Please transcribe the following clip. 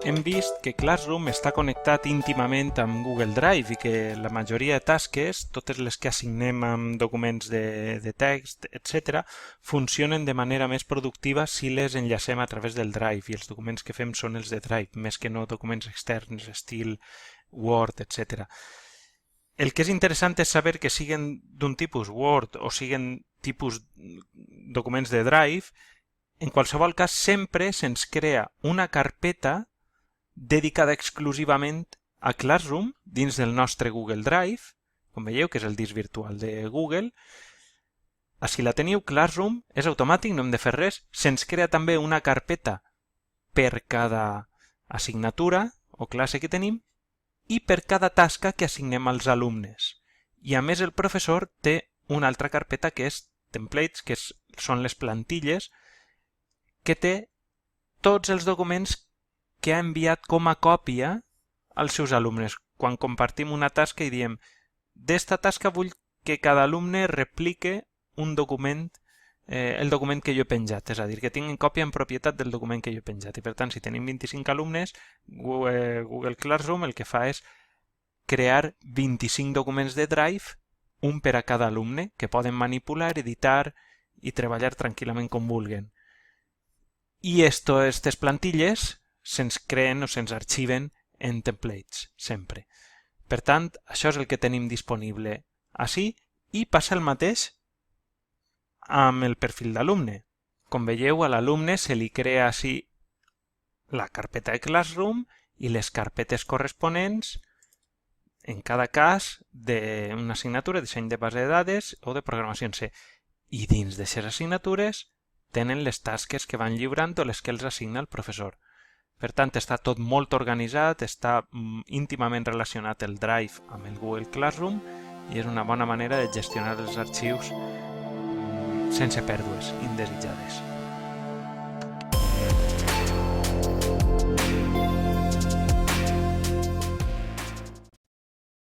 hem vist que Classroom està connectat íntimament amb Google Drive i que la majoria de tasques, totes les que assignem amb documents de text, etc., funcionen de manera més productiva si les enllacem a través del Drive i els documents que fem són els de Drive, més que no documents externs, estil Word, etc. El que és interessant és saber que siguen d'un tipus Word o siguen tipus documents de Drive. En qualsevol cas, sempre se'ns crea una carpeta dedicada exclusivament a Classroom dins del nostre Google Drive, com veieu, que és el disc virtual de Google. Si la teniu, Classroom és automàtic, no hem de fer res. Se'ns crea també una carpeta per cada assignatura o classe que tenim i per cada tasca que assignem als alumnes. I a més el professor té una altra carpeta que és Templates, que són les plantilles, que té tots els documents que ha enviat com a còpia als seus alumnes. Quan compartim una tasca i diem d'esta tasca vull que cada alumne replique un document, el document que jo he penjat, és a dir, que tinguin còpia en propietat del document que jo he penjat. I per tant, si tenim 25 alumnes, Google Classroom el que fa és crear 25 documents de Drive, un per a cada alumne, que poden manipular, editar i treballar tranquil·lament com vulguen. I aquestes plantilles se'ns creen o se'ns arxiven en templates, sempre. Per tant, això és el que tenim disponible ací i passa el mateix amb el perfil d'alumne. Com veieu, a l'alumne se li crea ací la carpeta de Classroom i les carpetes corresponents, en cada cas, d'una assignatura, disseny de base de dades o de programació en C. I dins d'aquestes assignatures tenen les tasques que van lliurant o les que els assigna el professor. Per tant, està tot molt organitzat, està íntimament relacionat el Drive amb el Google Classroom i és una bona manera de gestionar els arxius sense pèrdues indesitjades.